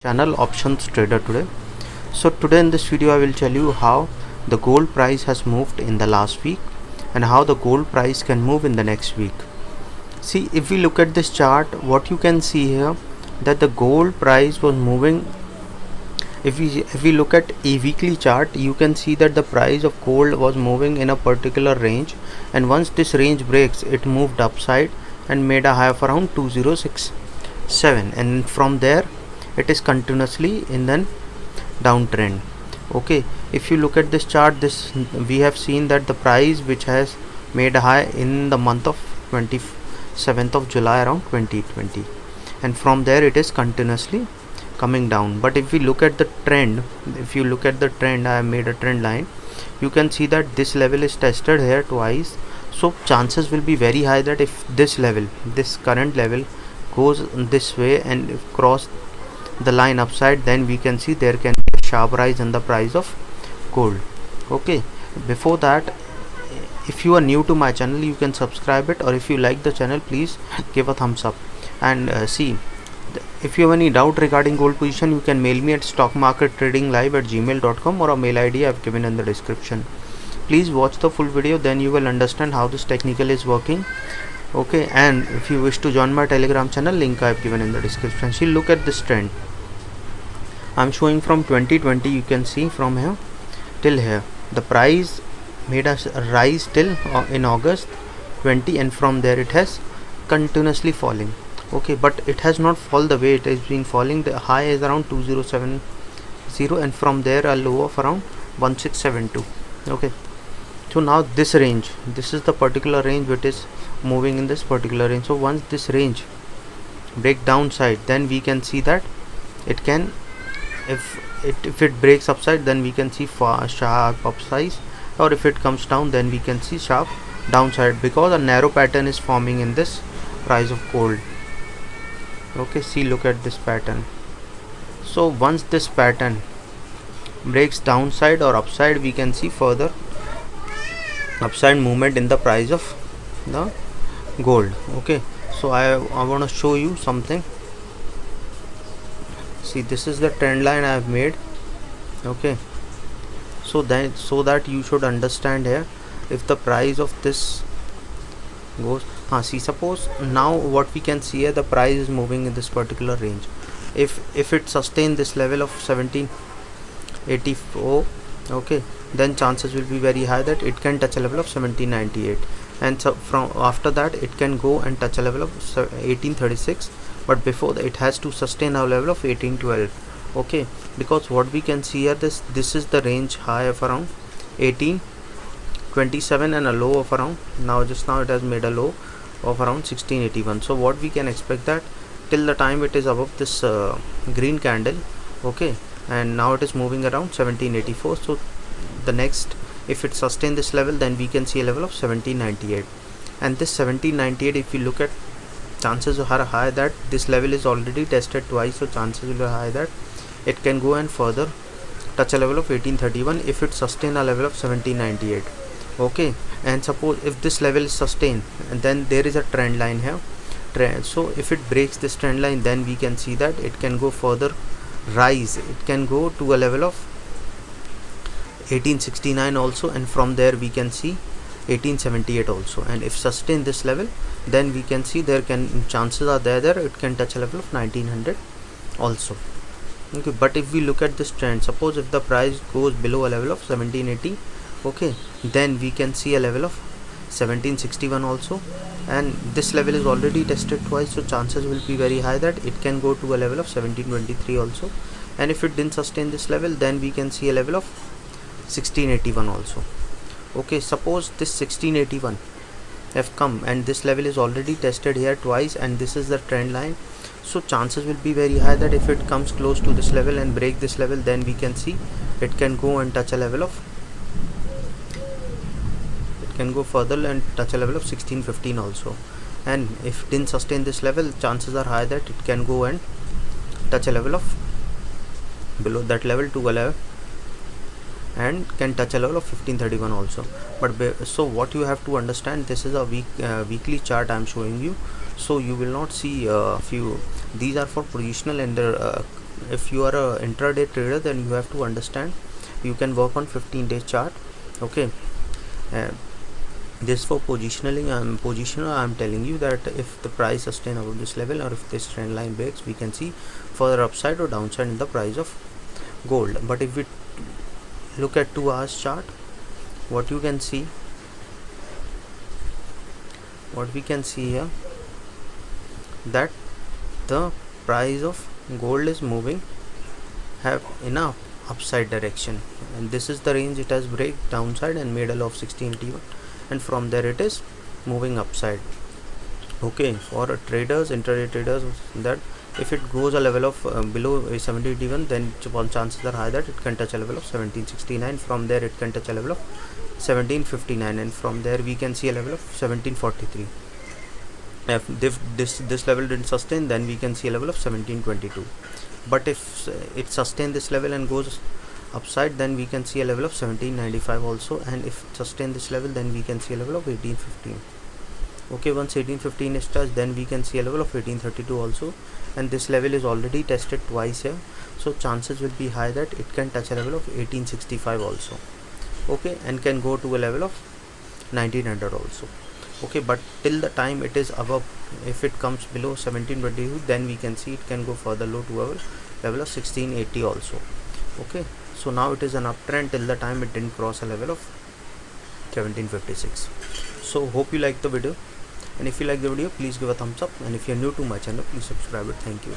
Channel Options Trader today. So today in this video I will tell you how the gold price has moved in the last week and how the gold price can move in the next week. See, if we look at this chart, what you can see here, that the gold price was moving. If we look at a weekly chart, you can see that the price of gold was moving in a particular range, and once this range breaks, it moved upside and made a high of around 2067, and from there it is continuously in the downtrend. Okay, if you look at this chart, this we have seen that the price which has made a high in the month of 27th of July around 2020, and from there it is continuously coming down. But if we look at the trend, if you look at the trend, I have made a trend line. You can see that this level is tested here twice, so chances will be very high that if this level, this current level, goes this way and cross the line upside, then we can see there can be a sharp rise in the price of gold. Okay, before that, if you are new to my channel, you can subscribe it, or if you like the channel, please give a thumbs up. And see, if you have any doubt regarding gold position, you can mail me at stockmarkettradinglive@gmail.com, or a mail ID I have given in the description. Please watch the full video, then you will understand how this technical is working. Okay, and if you wish to join my Telegram channel, link I have given in the description. See, look at this trend. I'm showing from 2020. You can see from here till here the price made us rise till in August 20, and from there it has continuously falling. Okay, but it has not fall the way it is being falling. The high is around 2070, and from there a low of around 1672. Okay, so now this range, this is the particular range which is moving in this particular range. So once this range break downside, then we can see that it can, if it breaks upside, then we can see sharp upside, or if it comes down, then we can see sharp downside, because a narrow pattern is forming in this price of gold. Okay, see, look at this pattern. So once this pattern breaks downside or upside, we can see further upside movement in the price of the gold. Okay, so I want to show you something. See, this is the trend line I have made. Okay, so that you should understand here, if the price of this goes, see, suppose now what we can see here, the price is moving in this particular range. If it sustain this level of 1784, okay, then chances will be very high that it can touch a level of 1798, and so from after that it can go and touch a level of 1836, but before that it has to sustain a level of 1812. Okay, because what we can see here, this is the range high of around 1827 and a low of around, just now it has made a low of around 1681. So what we can expect that till the time it is above this green candle, okay, and now it is moving around 1784. So the next, if it sustain this level, then we can see a level of 1798, and this 1798, if you look at, chances are high that this level is already tested twice, so chances will be high that it can go and further touch a level of 1831 if it sustain a level of 1798. Okay, and suppose if this level is sustained, and then there is a trend line here, so if it breaks this trend line, then we can see that it can go further rise, it can go to a level of 1869 also, and from there we can see 1878 also, and if sustain this level, then we can see there can, chances are there it can touch a level of 1900 also. Okay, but if we look at this trend, suppose if the price goes below a level of 1780, okay, then we can see a level of 1761 also, and this level is already tested twice, so chances will be very high that it can go to a level of 1723 also, and if it didn't sustain this level, then we can see a level of 1681 also. Okay, suppose this 1681 have come, and this level is already tested here twice, and this is the trend line, so chances will be very high that if it comes close to this level and break this level, then we can see it can go and touch a level of, it can go further and touch a level of 1615 also, and if it didn't sustain this level, chances are high that it can go and touch a level of below that level to a level, and can touch a level of 1531 also. But so what you have to understand, this is a weekly chart I am showing you, so you will not see few, these are for positional and if you are a intraday trader, then you have to understand you can work on 15-day chart. Okay, this for positioning. I'm telling you that if the price sustain above this level, or if this trend line breaks, we can see further upside or downside in the price of gold. But if we look at 2 hours chart, what we can see here, that the price of gold is moving have enough upside direction, and this is the range it has break downside and middle of 1681, and from there it is moving upside. Okay, for traders, intraday traders, that if it goes a level of below 1781, then chances are high that it can touch a level of 1769. From there it can touch a level of 1759, and from there we can see a level of 1743. If this level didn't sustain, then we can see a level of 1722. But if it sustains this level and goes upside, then we can see a level of 1795 also, and if it sustain this level, then we can see a level of 1815. Okay, once 1815 is touched, then we can see a level of 1832 also, and this level is already tested twice here, so chances will be high that it can touch a level of 1865 also. Okay, and can go to a level of 1900 also. Okay, but till the time it is above, if it comes below 1722, then we can see it can go further low to a level of 1680 also. Okay, so now it is an uptrend till the time it didn't cross a level of 1756. So hope you like the video, and if you like the video, please give a thumbs up, and if you're new to my channel, please subscribe it. Thank you.